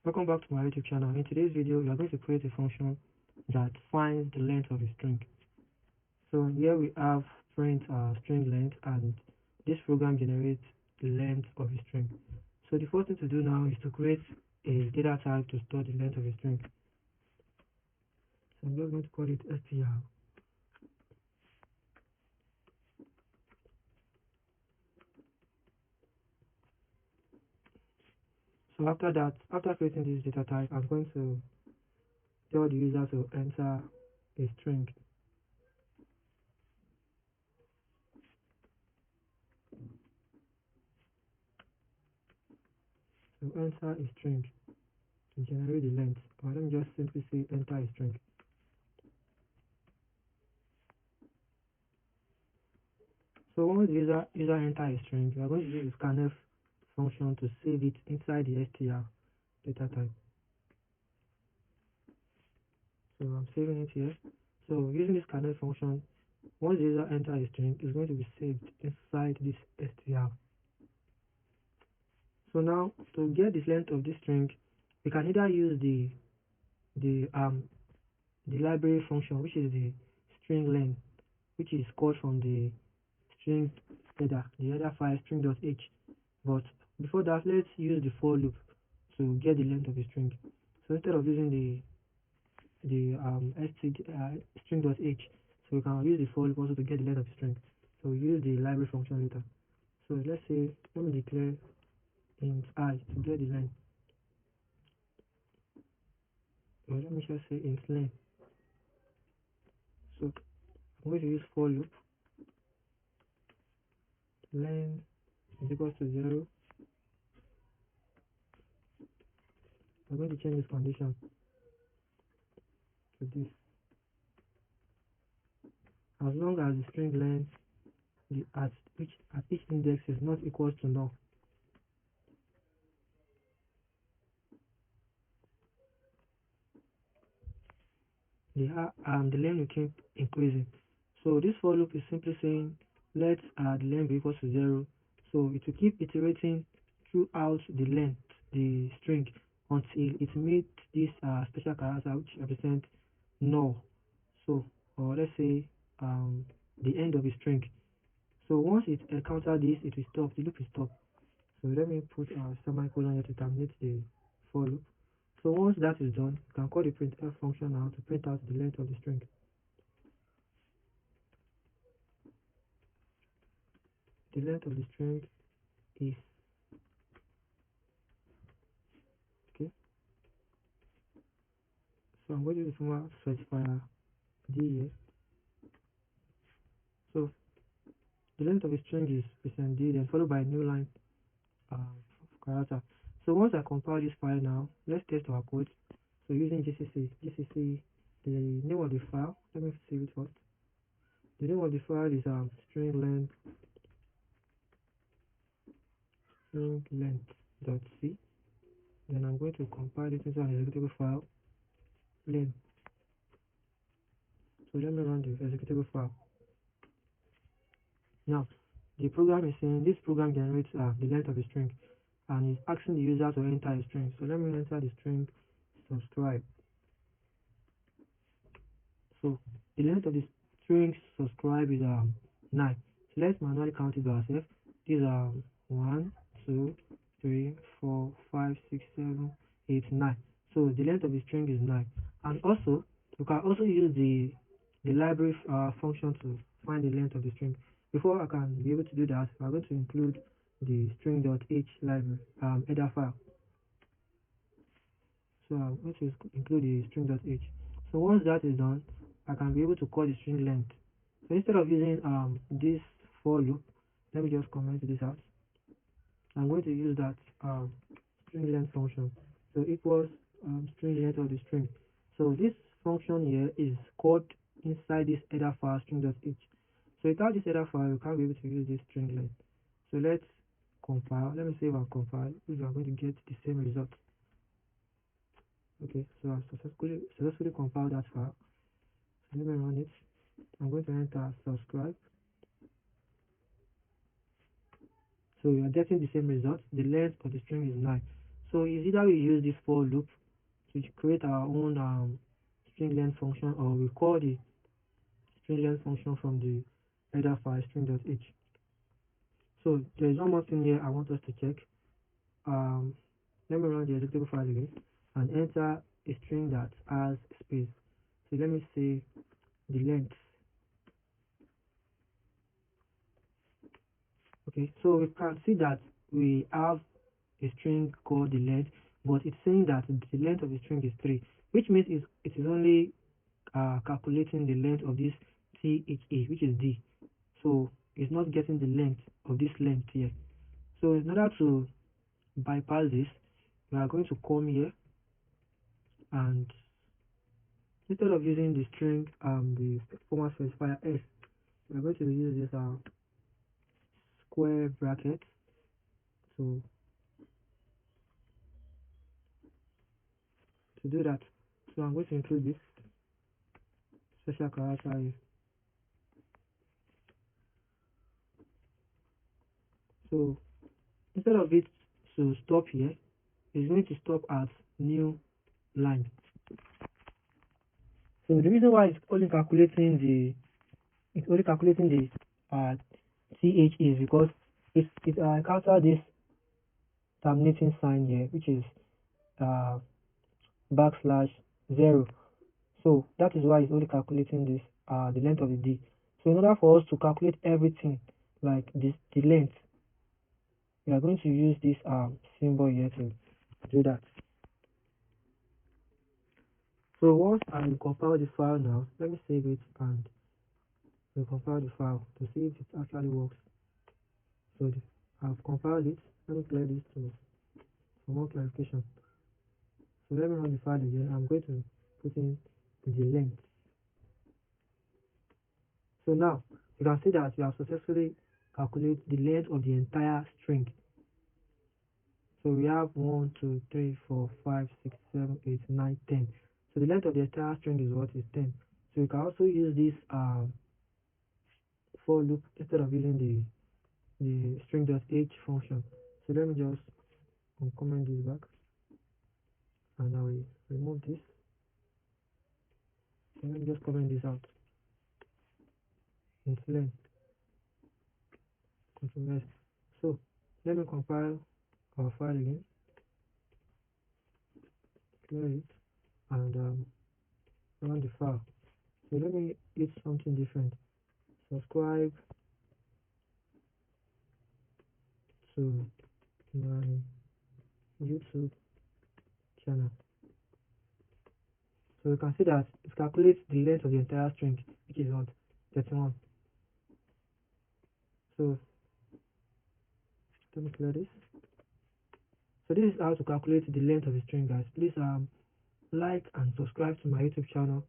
Welcome back to my YouTube channel. In today's video, we are going to create a function that finds the length of a string. So here we have print string length, and this program generates the length of a string. So the first thing to do now is to create a data type to store the length of a string. So I'm just going to call it str. So after that, after creating this data type, I'm going to tell the user to enter a string. So enter a string to generate the length, or let me just simply say enter a string. So once the user enter a string, we are going to use the scanf function to save it inside the str data type. So I'm saving it here. So using this scanf function, once the user enter a string, it's going to be saved inside this str. So now to get the length of this string, we can either use the library function, which is the string length, which is called from the string header, the header file string.h. But before that, let's use the for loop to get the length of the string. So instead of using the string.h, so we can use the for loop also to get the length of the string. So we use the library function later. So let's say, let me declare int I to get the length. So let me just say int length. So I'm going to use for loop. Length is equals to 0. I'm going to change this condition to this. As long as the string length at each index is not equal to null. The length will keep increasing. So this for loop is simply saying let the length be equal to 0. So it will keep iterating throughout the length, the string, until it meets this special character which represents null. So, or let's say the end of the string. So once it encounters this, it will stop. The loop will stop. So let me put a semicolon here to terminate the for loop. So once that is done, you can call the printf function now to print out the length of the string. The length of the string is okay. So I'm going to use the formal specifier d here. So the length of the string is %d, then followed by a new line of character. So once I compile this file now, let's test our code. So using GCC, the name of the file, let me save it first. The name of the file is string length.c. Then I'm going to compile it into an executable file, len. So let me run the executable file. Now, the program is saying this program generates the length of the string, and is asking the user to enter a string. So let me enter the string subscribe. So the length of the string subscribe is 9. So let's manually count it by ourselves. These are 1, 2, 3, 4, 5, 6, 7, 8, 9. So the length of the string is 9. And also, you can also use the library function to find the length of the string. Before I can be able to do that, I'm going to include the string.h library header file. So I'm going to include the string.h. So once that is done, I can be able to call the string length. So instead of using this for loop, let me just comment this out. I'm going to use that string length function. So equals string length of the string. So this function here is called inside this header file string.h. So without this header file, you can't be able to use this string length. So let's compile. Let me save and compile if we are going to get the same result. Okay, so I successfully compiled that file. So let me run it. I'm going to enter subscribe. So we are getting the same result. The length of the string is 9. So it's either we use this for loop to create our own string length function, or we call the string length function from the header file string.h. So there is one more thing here I want us to check. Um, Let me run the executable file again and enter a string that has space. So let me say the length. Okay, so we can see that we have a string called the length, but it's saying that the length of the string is 3, which means it is only calculating the length of this THA, which is D. So it's not getting the length of this length here. So in order to bypass this, we are going to come here, and instead of using the string the format specifier s, we're going to use this square bracket. So to do that, so I'm going to include this special character here. So instead of it to stop here, it's going to stop at new line. So the reason why it's only calculating the th is because it encounter this terminating sign here, which is \0. So that is why it's only calculating this the length of the d. So in order for us to calculate everything like this, the length, we are going to use this symbol here to do that. So once I compile the file now, let me save it and recompile the file to see if it actually works. So I've compiled it. Let me clear this for more clarification. So let me run the file again. I'm going to put in the length. So now you can see that we have successfully calculated the length of the entire string. So we have 1, 2, 3, 4, 5, 6, 7, 8, 9, 10. So the length of the entire string is what is 10. So you can also use this for loop instead of using the string.h function. So let me just uncomment this back, and I will remove this. So let me just comment this out. It's length. Control S. So let me compile our file again, clear it, and run the file. So let me hit something different. Subscribe to my YouTube channel. So you can see that it calculates the length of the entire string, which is what, 31. So let me clear this. So this is how to calculate the length of the string, guys. Please like and subscribe to my YouTube channel.